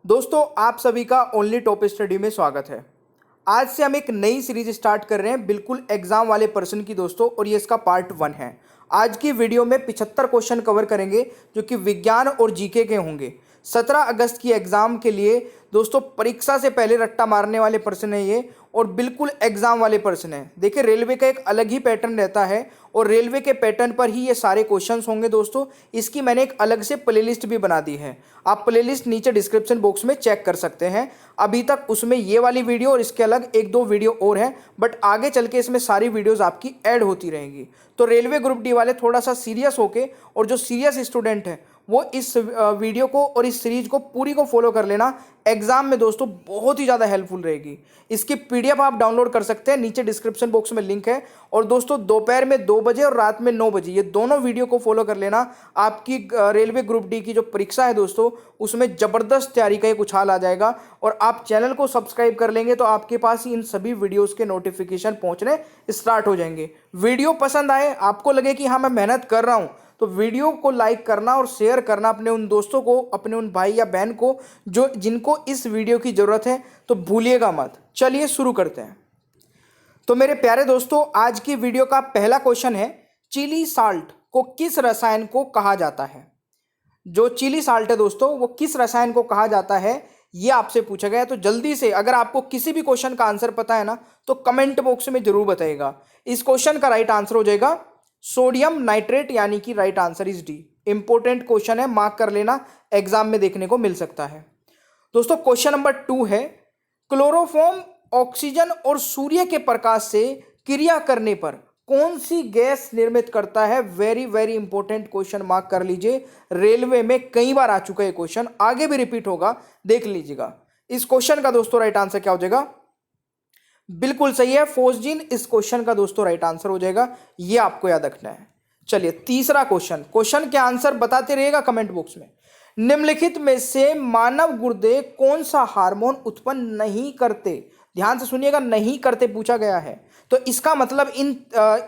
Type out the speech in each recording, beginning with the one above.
दोस्तों आप सभी का ओनली टॉप स्टडी में स्वागत है। आज से हम एक नई सीरीज स्टार्ट कर रहे हैं बिल्कुल एग्जाम वाले पर्सन की दोस्तों, और ये इसका पार्ट 1 है। आज की वीडियो में 75 क्वेश्चन कवर करेंगे जो कि विज्ञान और जीके के होंगे। 17 अगस्त की एग्जाम के लिए दोस्तों परीक्षा से पहले रट्टा मारने वाले पर्सन है ये, और बिल्कुल एग्जाम वाले पर्सन है। देखिए रेलवे का एक अलग ही पैटर्न रहता है और रेलवे के पैटर्न पर ही ये सारे क्वेश्चंस होंगे दोस्तों। इसकी मैंने एक अलग से प्लेलिस्ट भी बना दी है, आप प्लेलिस्ट नीचे डिस्क्रिप्शन बॉक्स में चेक कर सकते हैं। अभी तक उसमें ये वाली वीडियो और इसके अलग एक दो वीडियो और हैं, बट आगे चल के इसमें सारी वीडियोस आपकी ऐड होती रहेंगी। तो रेलवे ग्रुप डी वाले थोड़ा सा सीरियस होके, और जो सीरियस स्टूडेंट हैं वो इस वीडियो को और इस सीरीज को पूरी को फॉलो कर लेना। एग्जाम में दोस्तों बहुत ही ज़्यादा हेल्पफुल रहेगी। इसकी पीडीएफ आप डाउनलोड कर सकते हैं, नीचे डिस्क्रिप्शन बॉक्स में लिंक है। और दोस्तों दोपहर में 2 बजे और रात में 9 बजे ये दोनों वीडियो को फॉलो कर लेना। आपकी रेलवे ग्रुप डी की जो परीक्षा है दोस्तों, उसमें ज़बरदस्त तैयारी का एक उछाल आ जाएगा। और आप चैनल को सब्सक्राइब कर लेंगे तो आपके पास इन सभी वीडियोज़ के नोटिफिकेशन पहुँचने स्टार्ट हो जाएंगे। वीडियो पसंद आए, आपको लगे कि हाँ मैं मेहनत कर रहा हूँ, तो वीडियो को लाइक करना और शेयर करना अपने उन दोस्तों को, अपने उन भाई या बहन को जो जिनको इस वीडियो की ज़रूरत है, तो भूलिएगा मत। चलिए शुरू करते हैं। तो मेरे प्यारे दोस्तों, आज की वीडियो का पहला क्वेश्चन है, चिली साल्ट को किस रसायन को कहा जाता है। जो चिली साल्ट है दोस्तों, वो किस रसायन को कहा जाता है, ये आपसे पूछा गया है। तो जल्दी से अगर आपको किसी भी क्वेश्चन का आंसर पता है ना, तो कमेंट बॉक्स में जरूर बताइएगा। इस क्वेश्चन का राइट आंसर हो जाएगा सोडियम नाइट्रेट, यानी कि right answer is D. Important question है, मार्क कर लेना, एग्जाम में देखने को मिल सकता है। दोस्तों क्वेश्चन नंबर 2 है, क्लोरोफॉर्म ऑक्सीजन और सूर्य के प्रकाश से क्रिया करने पर कौन सी गैस निर्मित करता है। Very very important question, mark कर लीजिए। रेलवे में कई बार आ चुका है क्वेश्चन, आगे भी रिपीट होगा, देख लीजिएगा। इस क्वेश्चन का दोस्तों राइट आंसर क्या हो जाएगा, बिल्कुल सही है, फोस्जीन इस क्वेश्चन का दोस्तों राइट आंसर हो जाएगा। ये आपको याद रखना है। चलिए तीसरा क्वेश्चन के आंसर बताते रहिएगा कमेंट बॉक्स में। निम्नलिखित में से मानव गुर्दे कौन सा हार्मोन उत्पन्न नहीं करते। ध्यान से सुनिएगा, नहीं करते पूछा गया है, तो इसका मतलब इन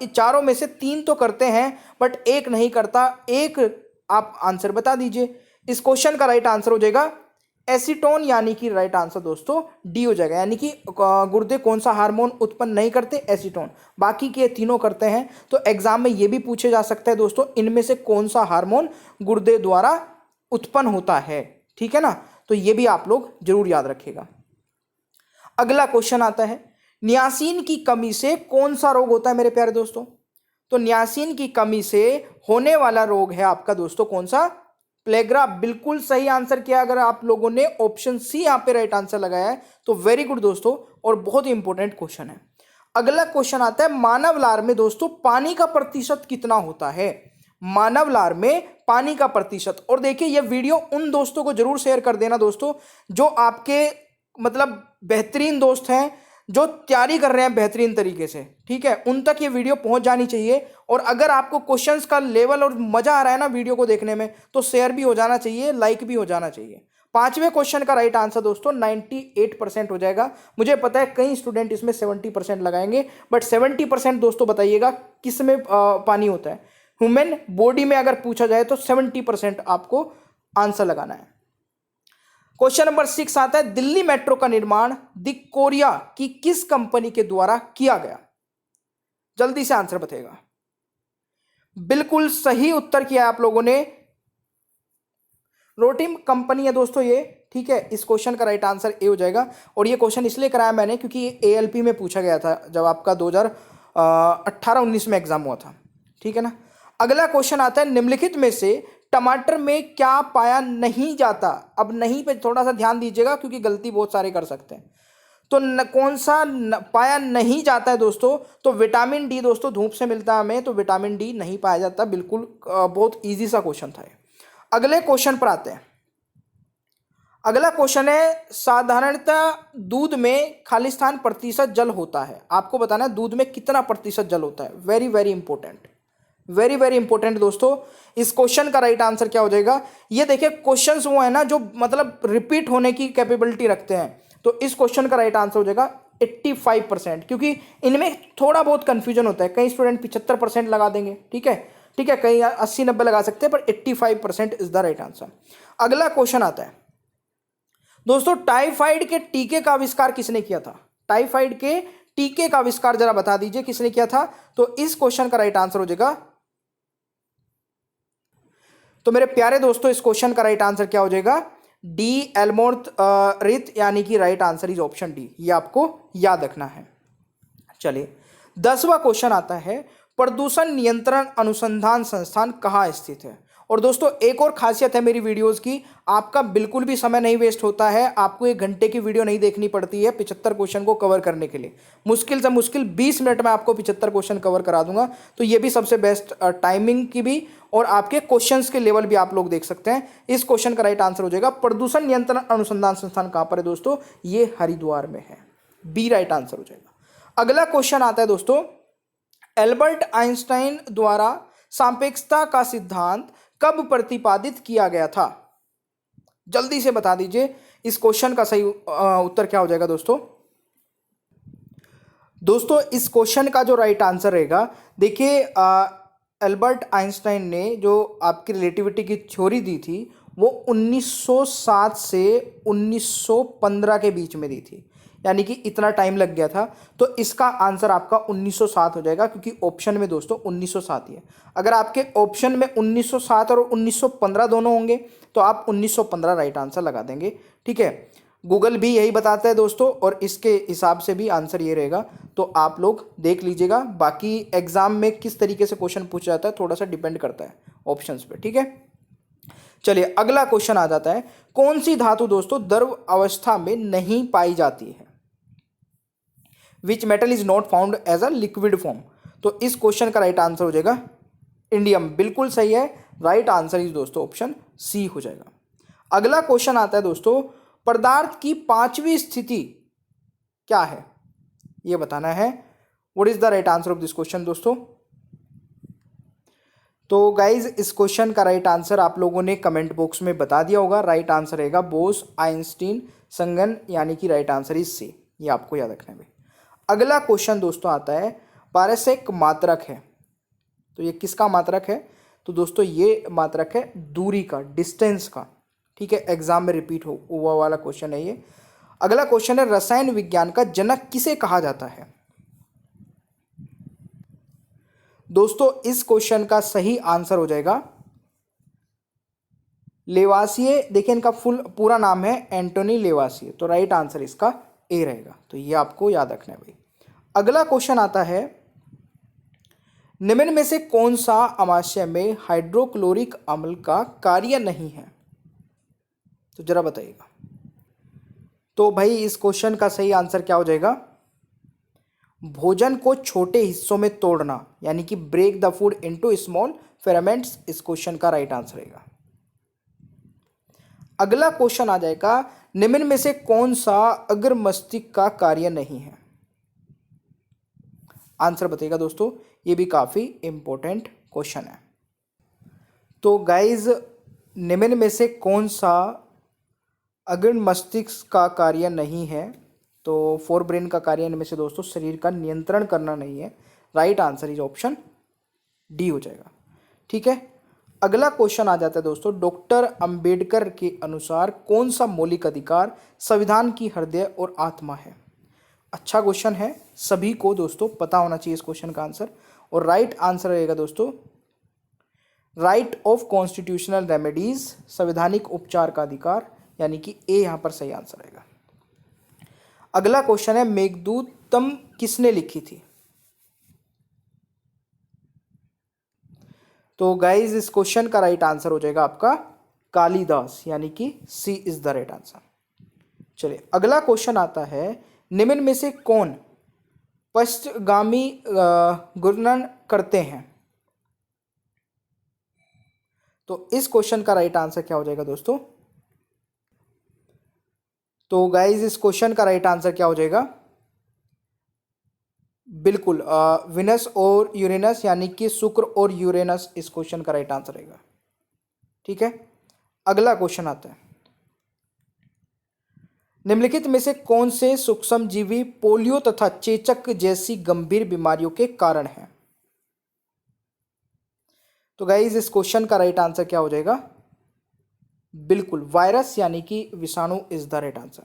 चारों में से 3 तो करते हैं बट एक नहीं करता। एक आप आंसर बता दीजिए। इस क्वेश्चन का राइट आंसर हो जाएगा एसीटोन, यानी कि राइट आंसर दोस्तों डी हो जाएगा। यानी कि गुर्दे कौन सा हार्मोन उत्पन्न नहीं करते, एसीटोन। बाकी के तीनों करते हैं। तो एग्जाम में ये भी पूछे जा सकता है दोस्तों, इनमें से कौन सा हार्मोन गुर्दे द्वारा उत्पन्न होता है, ठीक है ना। तो ये भी आप लोग जरूर याद रखिएगा। अगला क्वेश्चन आता है, नियासिन की कमी से कौन सा रोग होता है मेरे प्यारे दोस्तों। तो नियासिन की कमी से होने वाला रोग है आपका दोस्तों कौन सा, प्लेग्रा। बिल्कुल सही आंसर किया। अगर आप लोगों ने ऑप्शन सी यहां पे राइट आंसर लगाया है तो वेरी गुड दोस्तों, और बहुत ही इंपॉर्टेंट क्वेश्चन है। अगला क्वेश्चन आता है, मानव लार में दोस्तों पानी का प्रतिशत कितना होता है। मानव लार में पानी का प्रतिशत। और देखिए ये वीडियो उन दोस्तों को जरूर शेयर कर देना दोस्तों जो आपके मतलब बेहतरीन दोस्त हैं, जो तैयारी कर रहे हैं बेहतरीन तरीके से, ठीक है, उन तक ये वीडियो पहुंच जानी चाहिए। और अगर आपको क्वेश्चंस का लेवल और मजा आ रहा है ना वीडियो को देखने में, तो शेयर भी हो जाना चाहिए, लाइक भी हो जाना चाहिए। 5वें क्वेश्चन का राइट आंसर दोस्तों 98% हो जाएगा। मुझे पता है कई स्टूडेंट इसमें 70% लगाएंगे, बट 70% दोस्तों बताइएगा किस में पानी होता है। ह्यूमन बॉडी में अगर पूछा जाए तो 70% आपको आंसर लगाना है। क्वेश्चन नंबर 6 आता है, दिल्ली मेट्रो का निर्माण द कोरिया की किस कंपनी के द्वारा किया गया। जल्दी से आंसर बताइएगा। बिल्कुल सही उत्तर किया आप लोगों ने, रोटिम कंपनी है दोस्तों ये, ठीक है। इस क्वेश्चन का राइट आंसर ए हो जाएगा। और ये क्वेश्चन इसलिए कराया मैंने क्योंकि ये एएलपी में पूछा गया था जब आपका 2018-19 में एग्जाम हुआ था, ठीक है ना। अगला क्वेश्चन आता है, निम्नलिखित में से टमाटर में क्या पाया नहीं जाता। अब नहीं पे थोड़ा सा ध्यान दीजिएगा क्योंकि गलती बहुत सारे कर सकते हैं। तो कौन सा पाया नहीं जाता है दोस्तों, तो विटामिन डी दोस्तों, धूप से मिलता है हमें, तो विटामिन डी नहीं पाया जाता। बिल्कुल बहुत इजी सा क्वेश्चन था ये। अगले क्वेश्चन पर आते हैं। अगला क्वेश्चन है, साधारणतः दूध में खालिस्तान प्रतिशत जल होता है। आपको बताना है दूध में कितना प्रतिशत जल होता है। Very very important, very very important दोस्तों। इस क्वेश्चन का राइट आंसर क्या हो जाएगा, ये देखिए क्वेश्चंस वो है ना जो मतलब रिपीट होने की कैपेबिलिटी रखते हैं। तो इस क्वेश्चन का राइट आंसर हो जाएगा 85%, क्योंकि इनमें थोड़ा बहुत कंफ्यूजन होता है। कई स्टूडेंट 75% लगा देंगे, ठीक है, कई 80-90 लगा सकते हैं, पर 85% इज द राइट आंसर। अगला क्वेश्चन आता है, दोस्तों टाइफाइड के टीके का आविष्कार किसने किया था? टाइफाइड के टीके का आविष्कार जरा बता दीजिए किसने किया था? तो इस क्वेश्चन का राइट आंसर हो जाएगा, तो मेरे प्यारे दोस्तों इस क्वेश्चन का राइट आंसर क्या हो जाएगा? डी, एल्मोर्थ रिथ, यानी कि right answer is option D. ये आपको याद रखना है। चलिए 10वां क्वेश्चन आता है, प्रदूषण नियंत्रण अनुसंधान संस्थान कहाँ स्थित है? और दोस्तों एक और खासियत है मेरी वीडियोस की, आपका बिल्कुल भी समय नहीं वेस्ट होता है, आपको 1 घंटे की वीडियो नहीं देखनी पड़ती है 75 क्वेश्चन को कवर करने के लिए। मुश्किल से मुश्किल 20 मिनट में आपको 75 क्वेश्चन कवर करा दूंगा। तो ये भी सबसे बेस्ट टाइमिंग की भी और आपके क्वेश्चंस के लेवल भी आप लोग देख सकते हैं। इस क्वेश्चन का राइट आंसर हो जाएगा, प्रदूषण नियंत्रण अनुसंधान संस्थान कहाँ पर है दोस्तों? ये हरिद्वार में है। बी राइट आंसर हो जाएगा। अगला क्वेश्चन आता है दोस्तों, एल्बर्ट आइंस्टाइन द्वारा सापेक्षता का सिद्धांत कब प्रतिपादित किया गया था? जल्दी से बता दीजिए इस क्वेश्चन का सही उत्तर क्या हो जाएगा दोस्तों? दोस्तों इस क्वेश्चन का जो राइट आंसर रहेगा, देखिए एल्बर्ट आइंस्टाइन ने जो आपकी रिलेटिविटी की थ्योरी दी थी वो 1907 से 1915 के बीच में दी थी, यानी कि इतना टाइम लग गया था। तो इसका आंसर आपका 1907 हो जाएगा, क्योंकि ऑप्शन में दोस्तों 1907 ही है। अगर आपके ऑप्शन में 1907 और 1915 दोनों होंगे तो आप 1915 राइट आंसर लगा देंगे। ठीक है, गूगल भी यही बताता है दोस्तों, और इसके हिसाब से भी आंसर ये रहेगा। तो आप लोग देख लीजिएगा, बाकी एग्जाम में किस तरीके से क्वेश्चन पूछा जाता है थोड़ा सा डिपेंड करता है ऑप्शंस पे। ठीक है, चलिए अगला क्वेश्चन आ जाता है, कौन सी धातु दोस्तों द्रव अवस्था में नहीं पाई जाती है? Which metal is not found as a liquid form? तो इस क्वेश्चन का राइट आंसर हो जाएगा इंडियम। बिल्कुल सही है, राइट आंसर इज दोस्तों ऑप्शन सी हो जाएगा। अगला क्वेश्चन आता है दोस्तों, पदार्थ की 5वीं स्थिति क्या है? यह बताना है। What is the right answer of this question दोस्तों? तो गाइज इस क्वेश्चन का राइट आंसर आप लोगों ने कमेंट बॉक्स में बता दिया होगा। राइट आंसर रहेगा बोस आइंस्टीन संगन, यानी कि राइट आंसर इज सी। ये आपको याद रखना है। अगला क्वेश्चन दोस्तों आता है, पारस्यक मात्रक है, तो ये किसका मात्रक है? तो दोस्तों ये मात्रक है दूरी का, डिस्टेंस का। ठीक है, एग्जाम में रिपीट हुआ वाला क्वेश्चन है ये। अगला क्वेश्चन है, रसायन विज्ञान का जनक किसे कहा जाता है? दोस्तों इस क्वेश्चन का सही आंसर हो जाएगा लेवासिए। देखिए इनका पूरा नाम है एंटोनी लेवासिए, तो राइट आंसर इसका ए रहेगा। तो ये आपको याद रखना है भाई। अगला क्वेश्चन आता है, निम्न में से कौन सा अमाशय में हाइड्रोक्लोरिक अम्ल का कार्य नहीं है? तो जरा बताइएगा। तो भाई इस क्वेश्चन का सही आंसर क्या हो जाएगा? भोजन को छोटे हिस्सों में तोड़ना, यानी कि break the food into small fragments, इस क्वेश्चन का राइट आंसर रहेगा। अगला क्वेश्चन आ जाएगा, निम्न में से कौन सा अग्र मस्तिष्क का कार्य नहीं है? आंसर बताइएगा दोस्तों, ये भी काफी इंपॉर्टेंट क्वेश्चन है। तो गाइज निम्न में से कौन सा अग्र मस्तिष्क का कार्य नहीं है? तो फोर ब्रेन का कार्य इनमें से दोस्तों शरीर का नियंत्रण करना नहीं है। Right answer is option D हो जाएगा। ठीक है, अगला क्वेश्चन आ जाता है दोस्तों, डॉक्टर अंबेडकर के अनुसार कौन सा मौलिक अधिकार संविधान की हृदय और आत्मा है? अच्छा क्वेश्चन है, सभी को दोस्तों पता होना चाहिए इस क्वेश्चन का आंसर। और राइट आंसर रहेगा दोस्तों राइट ऑफ कॉन्स्टिट्यूशनल रेमेडीज, संवैधानिक उपचार का अधिकार, यानी कि ए यहां पर सही आंसर रहेगा। अगला क्वेश्चन है, मेघदूतम किसने लिखी थी? तो गाइज इस क्वेश्चन का राइट आंसर हो जाएगा आपका कालिदास, यानी कि सी इज द राइट आंसर। चलिए अगला क्वेश्चन आता है, निम्न में से कौन पश्चगामी घूर्णन करते हैं? तो इस क्वेश्चन का राइट आंसर क्या हो जाएगा दोस्तों? तो गाइज इस क्वेश्चन का राइट आंसर क्या हो जाएगा? बिल्कुल विनस और यूरेनस, यानी कि शुक्र और यूरेनस इस क्वेश्चन का राइट आंसर रहेगा। ठीक है, अगला क्वेश्चन आता है, निम्नलिखित में से कौन से सूक्ष्म जीवी पोलियो तथा चेचक जैसी गंभीर बीमारियों के कारण हैं? तो गाइज इस क्वेश्चन का राइट आंसर क्या हो जाएगा? बिल्कुल, वायरस यानी कि विषाणु is the right answer.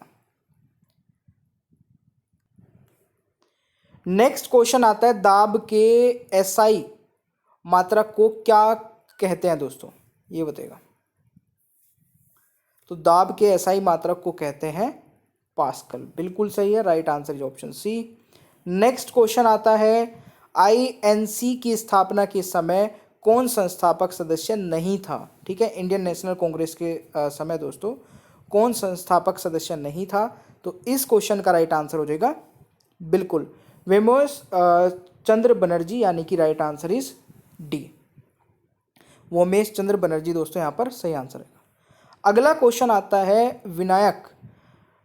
Next question आता है, दाब के एसआई मात्रक को क्या कहते हैं दोस्तों, ये बताएगा। तो दाब के एसआई मात्रक को कहते हैं पास्कल, बिल्कुल सही है, right answer is option C. Next question आता है, आईएनसी की स्थापना के समय कौन संस्थापक सदस्य नहीं था। ठीक है, इंडियन नेशनल कांग्रेस के समय दोस्तों कौन संस्थापक सदस्य नहीं था। तो इस क्वेश्चन का राइट आंसर हो जाएगा बिल्कुल वेमोस चंद्र बनर्जी, यानी कि right answer is D, Womesh Chandra Banerjee दोस्तों यहाँ पर सही आंसर है। अगला क्वेश्चन आता है, विनायक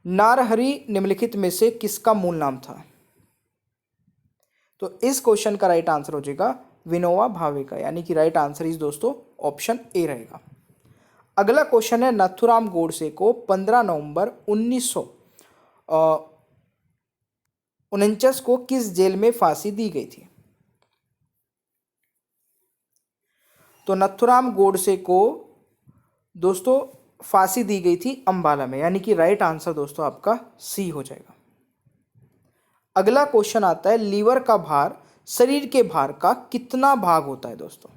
नारहरि निम्नलिखित में से किसका मूल नाम था। तो इस क्वेश्चन का राइट आंसर हो जाएगा विनोबा भावे का, यानी कि राइट आंसर इज दोस्तों ऑप्शन ए रहेगा। अगला क्वेश्चन है, नाथूराम गोडसे को 15 नवंबर 1949 को किस जेल में फांसी दी गई थी। तो नाथूराम गोडसे को दोस्तों फांसी दी गई थी अंबाला में, यानी कि राइट आंसर दोस्तों आपका सी हो जाएगा। अगला क्वेश्चन आता है, लीवर का भार शरीर के भार का कितना भाग होता है दोस्तों।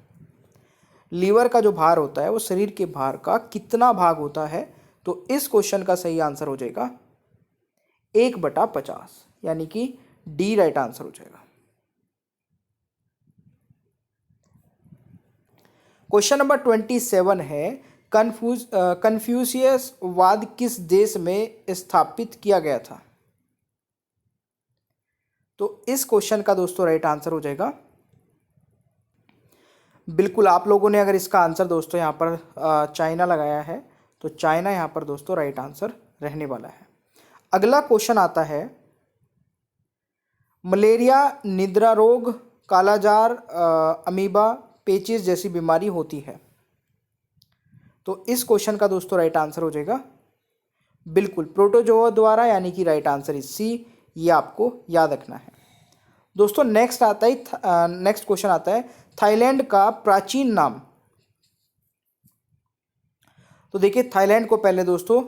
लीवर का जो भार होता है वो शरीर के भार का कितना भाग होता है। तो इस क्वेश्चन का सही आंसर हो जाएगा 1/50, यानी कि डी राइट आंसर हो जाएगा। क्वेश्चन नंबर 27 है, कन्फ्यूशियस वाद किस देश में स्थापित किया गया था। तो इस क्वेश्चन का दोस्तों राइट आंसर हो जाएगा बिल्कुल, आप लोगों ने अगर इसका आंसर दोस्तों यहाँ पर चाइना लगाया है तो चाइना यहाँ पर दोस्तों राइट आंसर रहने वाला है। अगला क्वेश्चन आता है, मलेरिया, निद्रा रोग, कालाजार, अमीबा, पेचिस जैसी बीमारी होती है। तो इस क्वेश्चन का दोस्तों राइट आंसर हो जाएगा बिल्कुल प्रोटोजोआ द्वारा, यानी कि राइट आंसर इज सी, ये आपको याद रखना है दोस्तों। नेक्स्ट क्वेश्चन आता है, थाईलैंड का प्राचीन नाम। तो देखिए, थाईलैंड को पहले दोस्तों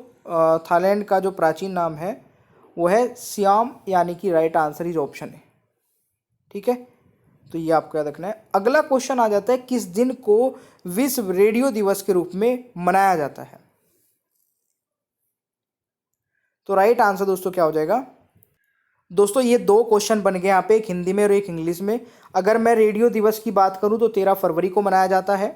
थाईलैंड का जो प्राचीन नाम है वो है सियाम, यानी कि राइट आंसर इज ऑप्शन है। ठीक है, तो ये आपको याद रखना है। अगला क्वेश्चन आ जाता है, किस दिन को विश्व रेडियो दिवस के रूप में मनाया जाता है। तो राइट आंसर दोस्तों क्या हो जाएगा दोस्तों, ये दो क्वेश्चन बन गए यहाँ पे, एक हिंदी में और एक इंग्लिश में। अगर मैं रेडियो दिवस की बात करूँ तो 13 फरवरी को मनाया जाता है,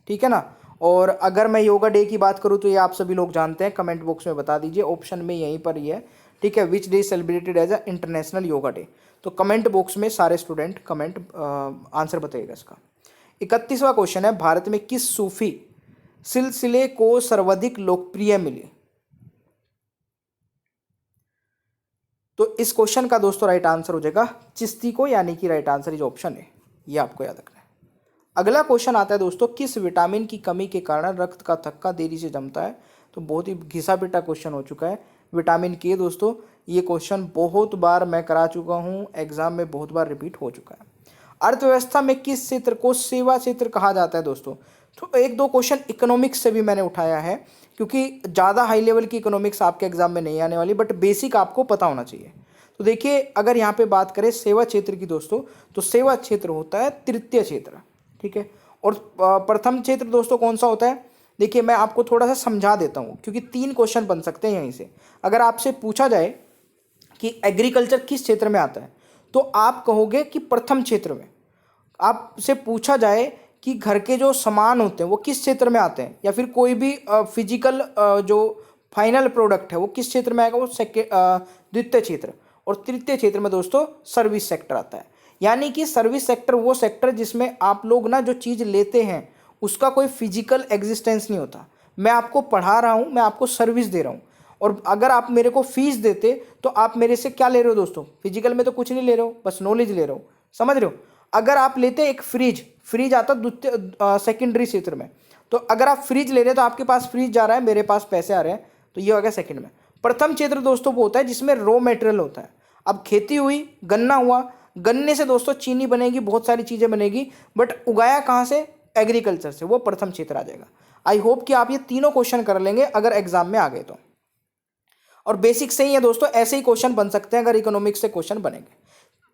ठीक है ना। और अगर मैं योगा डे की बात करूँ तो ये आप सभी लोग जानते हैं, कमेंट बॉक्स में बता दीजिए, ऑप्शन में यहीं पर ही है। ठीक है, which day celebrated as a international yoga day. तो कमेंट बॉक्स में सारे स्टूडेंट कमेंट आंसर बताइएगा इसका। 31वां क्वेश्चन है, भारत में किस सूफी सिलसिले को सर्वाधिक लोकप्रिय मिली। तो इस क्वेश्चन का दोस्तों राइट आंसर हो जाएगा चिश्ती को, यानी कि राइट आंसर इज ऑप्शन है, ये आपको याद रखना है। अगला क्वेश्चन आता है दोस्तों, किस विटामिन की कमी के कारण रक्त का थक्का देरी से जमता है। तो बहुत ही घिसा पिटा क्वेश्चन हो चुका है, विटामिन के दोस्तों। ये क्वेश्चन बहुत बार मैं करा चुका हूँ, एग्जाम में बहुत बार रिपीट हो चुका है। अर्थव्यवस्था में किस क्षेत्र को सेवा क्षेत्र कहा जाता है दोस्तों। तो एक दो क्वेश्चन इकोनॉमिक्स से भी मैंने उठाया है, क्योंकि ज़्यादा हाई लेवल की इकोनॉमिक्स आपके एग्जाम में नहीं आने वाली, बट बेसिक आपको पता होना चाहिए। तो देखिए, अगर यहाँ पे बात करें सेवा क्षेत्र की दोस्तों, तो सेवा क्षेत्र होता है तृतीय क्षेत्र, ठीक है। और प्रथम क्षेत्र दोस्तों कौन सा होता है, देखिए मैं आपको थोड़ा सा समझा देता हूँ, क्योंकि 3 क्वेश्चन बन सकते हैं यहीं से। अगर आपसे पूछा जाए कि एग्रीकल्चर किस क्षेत्र में आता है, तो आप कहोगे कि प्रथम क्षेत्र में। आपसे पूछा जाए कि घर के जो सामान होते हैं वो किस क्षेत्र में आते हैं, या फिर कोई भी फिजिकल जो फाइनल प्रोडक्ट है वो किस क्षेत्र में आएगा, वो द्वितीय क्षेत्र। और तृतीय क्षेत्र में दोस्तों सर्विस सेक्टर आता है, यानी कि सर्विस सेक्टर वो सेक्टर जिसमें आप लोग ना जो चीज़ लेते हैं उसका कोई फिजिकल एग्जिस्टेंस नहीं होता। मैं आपको पढ़ा रहा हूँ, मैं आपको सर्विस दे रहा हूँ, और अगर आप मेरे को फीस देते तो आप मेरे से क्या ले रहे हो दोस्तों, फिजिकल में तो कुछ नहीं ले रहे हो, बस नॉलेज ले रहे हो, समझ रहे हो। अगर आप लेते एक फ्रिज आता द्वितीय सेकेंडरी क्षेत्र में, तो अगर आप फ्रिज ले रहे हैं तो आपके पास फ्रिज जा रहा है, मेरे पास पैसे आ रहे हैं, तो ये हो गया सेकंड में। प्रथम क्षेत्र दोस्तों वो होता है जिसमें रॉ मटेरियल होता है। अब खेती हुई, गन्ना हुआ, गन्ने से दोस्तों चीनी बनेगी, बहुत सारी चीज़ें बनेगी, बट उगाया कहाँ से, एग्रीकल्चर से, वो प्रथम क्षेत्र आ जाएगा। आई होप कि आप ये तीनों क्वेश्चन कर लेंगे अगर एग्जाम में आ गए तो। और बेसिक से ही है दोस्तों, ऐसे ही क्वेश्चन बन सकते हैं अगर इकोनॉमिक्स से क्वेश्चन बनेंगे।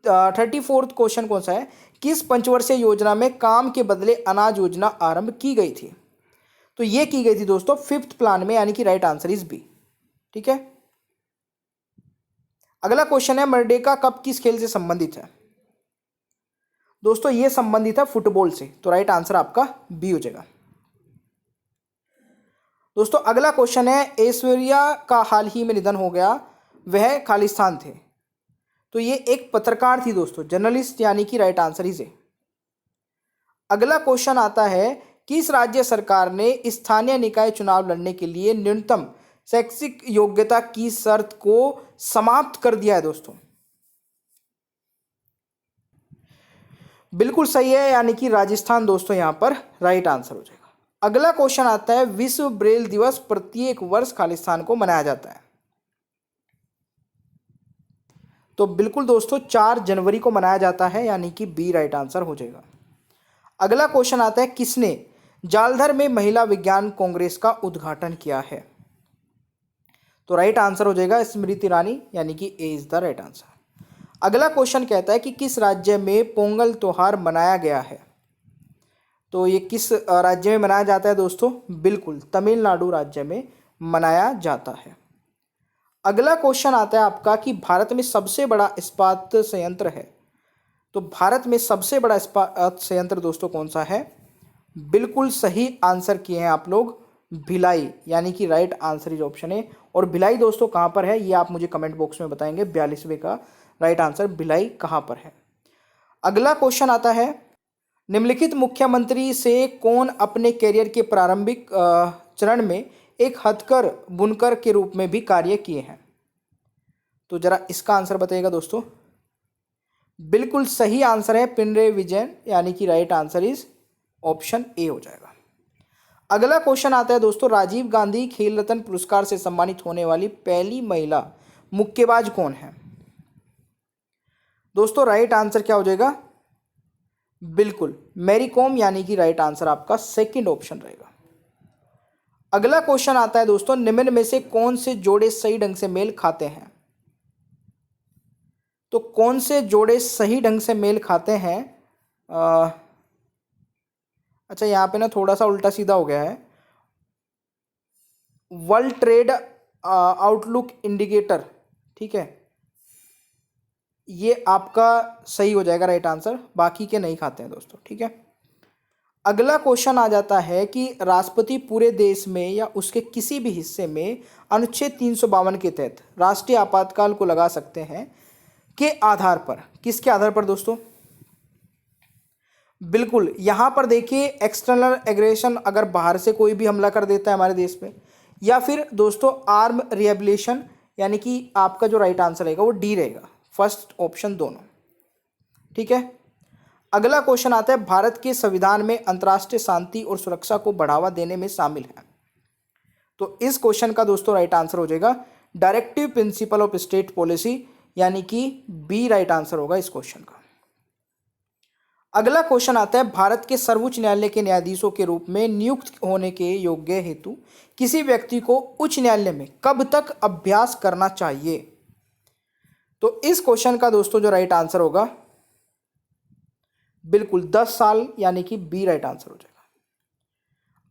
34वां क्वेश्चन कौन सा है? किस पंचवर्षीय योजना में काम के बदले अनाज योजना आरंभ की गई थी? तो ये की गई थी दोस्तों 5th प्लान में, यानी कि राइट आंसर इज बी। ठीक है, अगला क्वेश्चन है मनरेगा कब किस खेल से संबंधित है? दोस्तों ये संबंधित है फुटबॉल से, तो राइट आंसर आपका बी हो जाएगा। दोस्तों अगला क्वेश्चन है ऐश्वर्या का हाल ही में निधन हो गया, वह खालिस्तान थे। तो ये एक पत्रकार थी दोस्तों, जर्नलिस्ट, यानी कि राइट आंसर इज ए। अगला क्वेश्चन आता है किस राज्य सरकार ने स्थानीय निकाय चुनाव लड़ने के लिए न्यूनतम शैक्षिक योग्यता की शर्त को समाप्त कर दिया है? दोस्तों बिल्कुल सही है, यानी कि राजस्थान दोस्तों यहां पर राइट आंसर हो जाएगा। अगला क्वेश्चन आता है विश्व ब्रेल दिवस प्रत्येक वर्ष खालिस्तान को मनाया जाता है? तो बिल्कुल दोस्तों 4 जनवरी को मनाया जाता है, यानी कि बी राइट आंसर हो जाएगा। अगला क्वेश्चन आता है किसने जालंधर में महिला विज्ञान कांग्रेस का उद्घाटन किया है? तो राइट आंसर हो जाएगा स्मृति ईरानी, यानी कि ए इज द राइट आंसर। अगला क्वेश्चन कहता है कि किस राज्य में पोंगल त्योहार मनाया गया है? तो ये किस राज्य में मनाया जाता है दोस्तों? बिल्कुल तमिलनाडु राज्य में मनाया जाता है। अगला क्वेश्चन आता है आपका कि भारत में सबसे बड़ा इस्पात संयंत्र है। तो भारत में सबसे बड़ा इस्पात संयंत्र दोस्तों कौन सा है? बिल्कुल सही आंसर किए हैं आप लोग, भिलाई, यानी कि राइट आंसर इज ऑप्शन है। और भिलाई दोस्तों कहाँ पर है ये आप मुझे कमेंट बॉक्स में बताएंगे। 42वें का राइट आंसर भिलाई कहाँ पर है। अगला क्वेश्चन आता है निम्नलिखित मुख्यमंत्री से कौन अपने करियर के प्रारंभिक चरण में एक हथकर बुनकर के रूप में भी कार्य किए हैं? तो जरा इसका आंसर बताइएगा दोस्तों। बिल्कुल सही आंसर है पिनराई विजयन, यानी कि right answer is option A हो जाएगा। अगला क्वेश्चन आता है दोस्तों राजीव गांधी खेल रत्न पुरस्कार से सम्मानित होने वाली पहली महिला मुक्केबाज कौन है? दोस्तों राइट आंसर क्या हो जाएगा? बिल्कुल मैरी कॉम, यानी कि राइट आंसर आपका सेकंड ऑप्शन रहेगा। अगला क्वेश्चन आता है दोस्तों निम्न में से कौन से जोड़े सही ढंग से मेल खाते हैं? तो कौन से जोड़े सही ढंग से मेल खाते हैं? अच्छा यहाँ पे ना थोड़ा सा उल्टा सीधा हो गया है। वर्ल्ड ट्रेड आउटलुक इंडिकेटर, ठीक है, ये आपका सही हो जाएगा राइट आंसर, बाकी के नहीं खाते हैं दोस्तों। ठीक है, अगला क्वेश्चन आ जाता है कि राष्ट्रपति पूरे देश में या उसके किसी भी हिस्से में अनुच्छेद 352 के तहत राष्ट्रीय आपातकाल को लगा सकते हैं के आधार पर? किसके आधार पर दोस्तों? बिल्कुल यहां पर देखिए एक्सटर्नल एग्रेशन, अगर बाहर से कोई भी हमला कर देता है हमारे देश पे, या फिर दोस्तों आर्म रिहेबिलिटेशन, यानी कि आपका जो राइट आंसर रहेगा वो डी रहेगा, फर्स्ट ऑप्शन दोनों। ठीक है, अगला क्वेश्चन आता है भारत के संविधान में अंतर्राष्ट्रीय शांति और सुरक्षा को बढ़ावा देने में शामिल है। तो इस क्वेश्चन का दोस्तों राइट आंसर हो जाएगा directive principle of state policy, यानी कि बी राइट आंसर होगा इस क्वेश्चन का। अगला क्वेश्चन आता है भारत के सर्वोच्च न्यायालय के न्यायाधीशों के रूप में नियुक्त होने के योग्य हेतु किसी व्यक्ति को उच्च न्यायालय में कब तक अभ्यास करना चाहिए? तो इस क्वेश्चन का दोस्तों जो राइट आंसर होगा बिल्कुल 10 साल, यानी कि बी राइट आंसर हो जाएगा।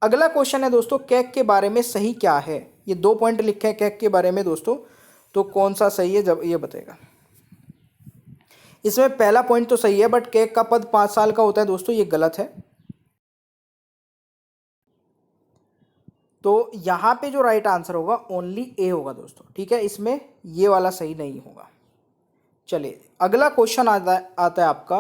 अगला क्वेश्चन है दोस्तों कैग के बारे में सही क्या है? ये 2 पॉइंट लिखे हैं कैग के बारे में दोस्तों, तो कौन सा सही है जब ये बताएगा। इसमें पहला पॉइंट तो सही है, बट कैग का पद 5 साल का होता है दोस्तों, ये गलत है। तो यहां पे जो राइट आंसर होगा ओनली ए होगा दोस्तों। ठीक है, इसमें ये वाला सही नहीं होगा। चलिए अगला क्वेश्चन आता है आपका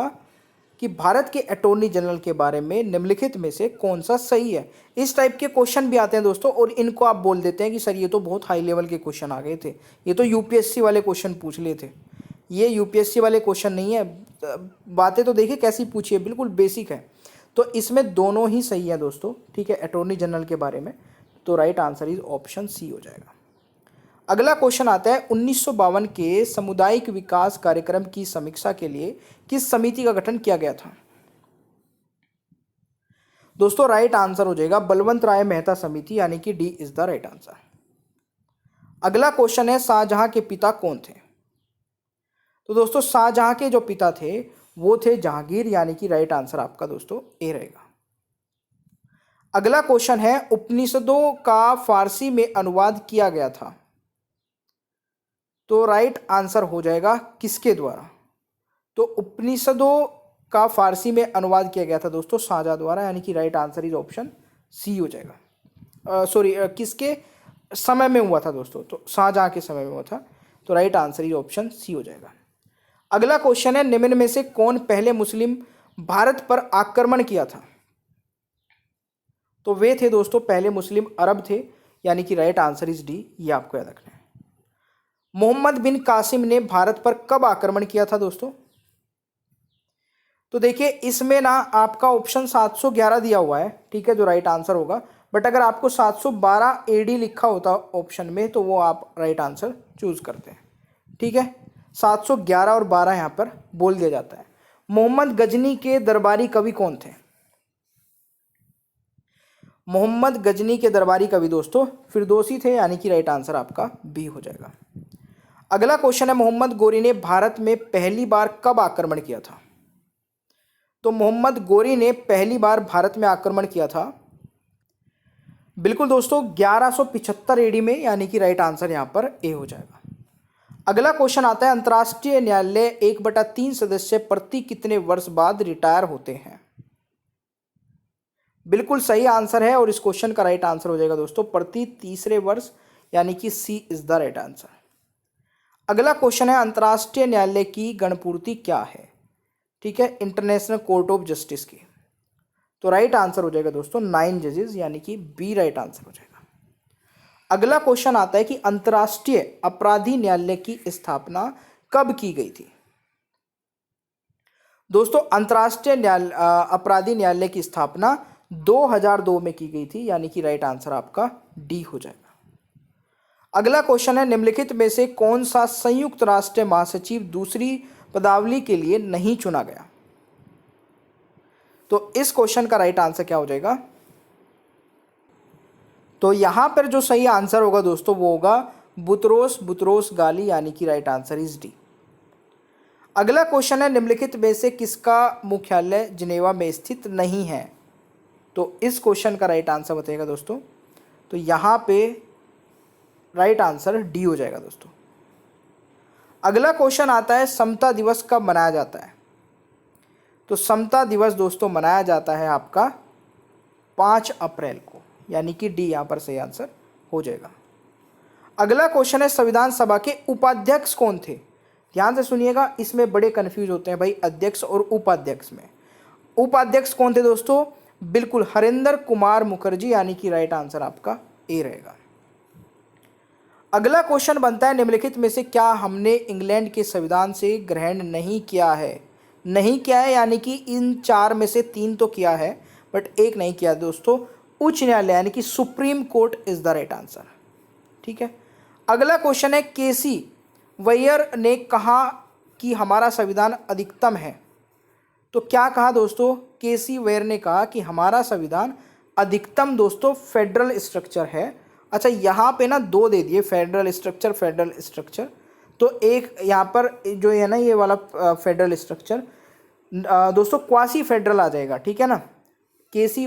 कि भारत के अटॉर्नी जनरल के बारे में निम्नलिखित में से कौन सा सही है? इस टाइप के क्वेश्चन भी आते हैं दोस्तों, और इनको आप बोल देते हैं कि सर ये तो बहुत हाई लेवल के क्वेश्चन आ गए थे, ये तो यूपीएससी वाले क्वेश्चन पूछ लिए थे। ये यूपीएससी वाले क्वेश्चन नहीं है, बातें तो देखिए कैसी पूछी है, बिल्कुल बेसिक है। तो इसमें दोनों ही सही है दोस्तों। ठीक है, अटॉर्नी जनरल के बारे में, तो right answer is option C हो जाएगा। अगला क्वेश्चन आता है 1952 के सामुदायिक विकास कार्यक्रम की समीक्षा के लिए किस समिति का गठन किया गया था? दोस्तों राइट आंसर हो जाएगा बलवंत राय मेहता समिति, यानी कि D is the right answer. अगला क्वेश्चन है शाहजहां के पिता कौन थे? तो दोस्तों शाहजहां के जो पिता थे वो थे जहांगीर, यानी कि राइट आंसर आपका दोस्तों ए रहेगा। अगला क्वेश्चन है उपनिषदों का फारसी में अनुवाद किया गया था, तो राइट आंसर हो जाएगा किसके द्वारा? तो उपनिषदों का फारसी में अनुवाद किया गया था दोस्तों शाहजहां द्वारा, यानी कि right answer is option C हो जाएगा। किसके समय में हुआ था दोस्तों? तो शाहजहां के समय में हुआ था, तो right answer is option C हो जाएगा। अगला क्वेश्चन है निम्न में से कौन पहले मुस्लिम भारत पर आक्रमण किया था? तो वे थे दोस्तों पहले मुस्लिम अरब थे, यानी कि राइट आंसर इज डी, ये आपको याद रखना है। मोहम्मद बिन कासिम ने भारत पर कब आक्रमण किया था दोस्तों? तो देखिए इसमें ना आपका ऑप्शन 711 दिया हुआ है, ठीक है, जो राइट आंसर होगा, बट अगर आपको 712 एडी लिखा होता ऑप्शन में तो वो आप राइट आंसर चूज करते हैं, ठीक है। 711 और 12 यहाँ पर बोल दिया जाता है। मोहम्मद गजनी के दरबारी कवि कौन थे? मोहम्मद गजनी के दरबारी कवि दोस्तों फिरदौसी थे, यानी कि राइट आंसर आपका बी हो जाएगा। अगला क्वेश्चन है मोहम्मद गोरी ने भारत में पहली बार कब आक्रमण किया था? तो मोहम्मद गोरी ने पहली बार भारत में आक्रमण किया था बिल्कुल दोस्तों 1175 एडी में, यानी कि राइट आंसर यहां पर ए हो जाएगा। अगला क्वेश्चन आता है अंतर्राष्ट्रीय न्यायालय 1/3 सदस्य प्रति कितने वर्ष बाद रिटायर होते हैं? बिल्कुल सही आंसर है, और इस क्वेश्चन का राइट आंसर हो जाएगा दोस्तों प्रति तीसरे वर्ष, यानी कि सी इज द राइट आंसर। अगला क्वेश्चन है अंतर्राष्ट्रीय न्यायालय की गणपूर्ति क्या है? ठीक है, इंटरनेशनल कोर्ट ऑफ जस्टिस की, तो राइट आंसर हो जाएगा दोस्तों 9 जजेस, यानी कि बी राइट आंसर हो जाएगा। अगला क्वेश्चन आता है कि अंतर्राष्ट्रीय अपराधी न्यायालय की स्थापना कब की गई थी? दोस्तों अंतर्राष्ट्रीय अपराधी न्यायालय की स्थापना 2002 में की गई थी, यानी कि राइट आंसर आपका डी हो जाएगा। अगला क्वेश्चन है निम्नलिखित में से कौन सा संयुक्त राष्ट्र महासचिव दूसरी पदावली के लिए नहीं चुना गया? तो इस क्वेश्चन का राइट आंसर क्या हो जाएगा? तो यहां पर जो सही आंसर होगा दोस्तों वो होगा बुतरोस गाली, यानी कि राइट आंसर इज डी। अगला क्वेश्चन है निम्नलिखित में से किसका मुख्यालय जिनेवा में स्थित नहीं है? तो इस क्वेश्चन का राइट आंसर बताइएगा दोस्तों, तो यहां पे राइट आंसर डी हो जाएगा दोस्तों। अगला क्वेश्चन आता है समता दिवस कब मनाया जाता है? तो समता दिवस दोस्तों मनाया जाता है आपका 5 अप्रैल को, यानी कि डी यहां पर सही आंसर हो जाएगा। अगला क्वेश्चन है संविधान सभा के उपाध्यक्ष कौन थे? ध्यान से सुनिएगा, इसमें बड़े कंफ्यूज होते हैं भाई अध्यक्ष और उपाध्यक्ष में। उपाध्यक्ष कौन थे दोस्तों? बिल्कुल हरेंद्र कुमार मुखर्जी, यानी कि राइट आंसर आपका ए रहेगा। अगला क्वेश्चन बनता है निम्नलिखित में से क्या हमने इंग्लैंड के संविधान से ग्रहण नहीं किया है? नहीं किया है, यानी कि इन 4 में से 3 तो किया है बट एक नहीं किया दोस्तों, उच्च न्यायालय यानी कि supreme court is the right answer, ठीक है। अगला क्वेश्चन है केसी वैयर ने कहा कि हमारा संविधान अधिकतम है, तो क्या कहा दोस्तों? केसी वैयर ने कहा कि हमारा संविधान अधिकतम दोस्तों फेडरल स्ट्रक्चर है। अच्छा यहाँ पे ना 2 दे दिए, फेडरल स्ट्रक्चर, तो एक यहाँ पर जो है ना ये वाला फेडरल स्ट्रक्चर दोस्तों क्वासी फेडरल आ जाएगा, ठीक है ना। केसी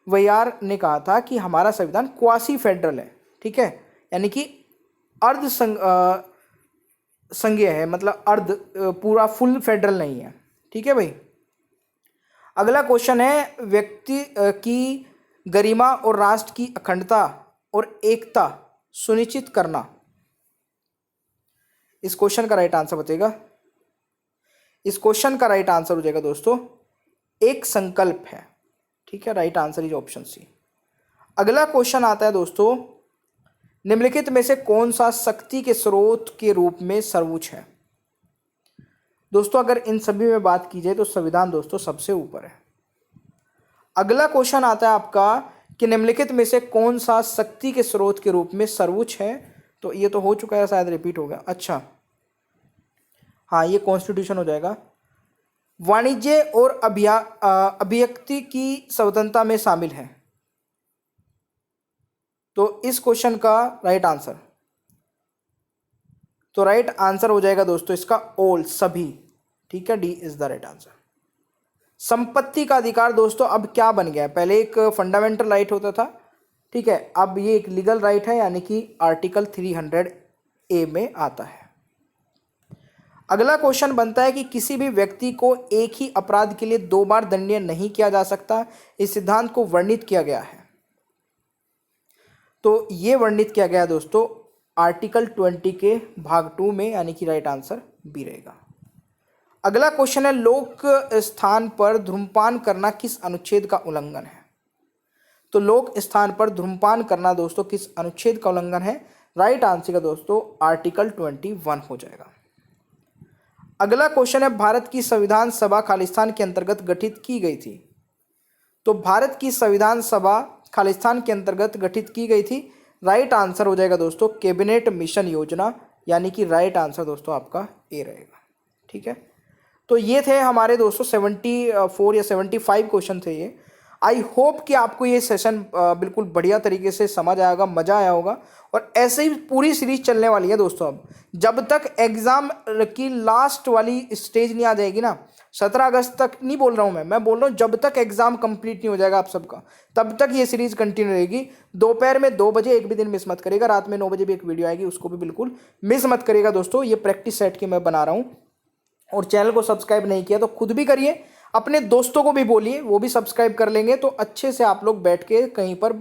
वैयार ने कहा था कि हमारा संविधान क्वासी फेडरल है, ठीक है, यानी कि अर्ध संघीय है, मतलब अर्ध पूरा फुल फेडरल नहीं है, ठीक है भाई। अगला क्वेश्चन है व्यक्ति की गरिमा और राष्ट्र की अखंडता और एकता सुनिश्चित करना, इस क्वेश्चन का राइट आंसर बताइएगा। इस क्वेश्चन का राइट आंसर हो जाएगा दोस्तों एक संकल्प है, ठीक है, right answer is option C. अगला क्वेश्चन आता है दोस्तों निम्नलिखित में से कौन सा शक्ति के स्रोत के रूप में सर्वोच्च है? दोस्तों अगर इन सभी में बात की जाए तो संविधान दोस्तों सबसे ऊपर है। अगला क्वेश्चन आता है आपका कि निम्नलिखित में से कौन सा शक्ति के स्रोत के रूप में सर्वोच्च है? तो ये तो हो चुका है, शायद रिपीट हो गया। अच्छा हाँ, ये कॉन्स्टिट्यूशन हो जाएगा। वाणिज्य और अभिव्यक्ति की स्वतंत्रता में शामिल है? तो इस क्वेश्चन का राइट आंसर, तो राइट आंसर हो जाएगा दोस्तों इसका ऑल, सभी। ठीक है, D is the right answer. संपत्ति का अधिकार दोस्तों अब क्या बन गया है? पहले एक फंडामेंटल राइट होता था, ठीक है, अब ये एक लीगल राइट है, यानी कि आर्टिकल 300A में आता है। अगला क्वेश्चन बनता है कि किसी भी व्यक्ति को एक ही अपराध के लिए 2 बार दंडनीय नहीं किया जा सकता, इस सिद्धांत को वर्णित किया गया है। तो ये वर्णित किया गया दोस्तों आर्टिकल 20 के भाग 2 में, यानी कि राइट आंसर बी रहेगा। अगला क्वेश्चन है, लोक स्थान पर धूम्रपान करना किस अनुच्छेद का उल्लंघन है? तो लोक स्थान पर धूम्रपान करना दोस्तों किस अनुच्छेद का उल्लंघन है? राइट आंसर का दोस्तों आर्टिकल 21 हो जाएगा। अगला क्वेश्चन है, भारत की संविधान सभा खालिस्तान के अंतर्गत गठित की गई थी? तो भारत की संविधान सभा खालिस्तान के अंतर्गत गठित की गई थी। राइट आंसर हो जाएगा दोस्तों कैबिनेट मिशन योजना, यानी कि राइट आंसर दोस्तों आपका ए रहेगा। ठीक है, तो ये थे हमारे दोस्तों 74 या 75 क्वेश्चन थे ये। आई होप कि आपको ये सेशन बिल्कुल बढ़िया तरीके से समझ आएगा, मज़ा आया होगा। और ऐसे ही पूरी सीरीज चलने वाली है दोस्तों। अब जब तक एग्ज़ाम की लास्ट वाली स्टेज नहीं आ जाएगी ना, 17 अगस्त तक नहीं बोल रहा हूँ मैं बोल रहा हूँ जब तक एग्ज़ाम कंप्लीट नहीं हो जाएगा आप सबका, तब तक ये सीरीज़ कंटिन्यू रहेगी। दोपहर में 2 बजे एक भी दिन मिस मत करेगा, रात में 9 बजे भी एक वीडियो आएगी, उसको भी बिल्कुल मिस मत करिएगा दोस्तों। ये प्रैक्टिस सेट की मैं बना रहा हूँ। और चैनल को सब्सक्राइब नहीं किया तो खुद भी करिए, अपने दोस्तों को भी बोलिए, वो भी सब्सक्राइब कर लेंगे, तो अच्छे से आप लोग बैठ के कहीं पर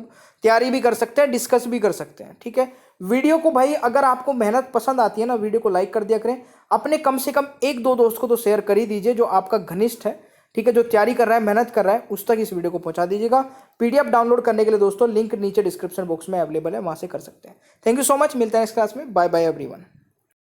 तैयारी भी कर सकते हैं, डिस्कस भी कर सकते हैं। ठीक है, वीडियो को भाई अगर आपको मेहनत पसंद आती है ना, वीडियो को लाइक कर दिया करें, अपने कम से कम 1-2 दोस्त को तो शेयर कर ही दीजिए जो आपका घनिष्ठ है। ठीक है, जो तैयारी कर रहा है, मेहनत कर रहा है, उस तक इस वीडियो को पहुंचा दीजिएगा। पीडीएफ डाउनलोड करने के लिए दोस्तों लिंक नीचे डिस्क्रिप्शन बॉक्स में अवेलेबल है, वहां से कर सकते हैं। थैंक यू सो मच, मिलते हैं नेक्स्ट क्लास में। Bye bye everyone.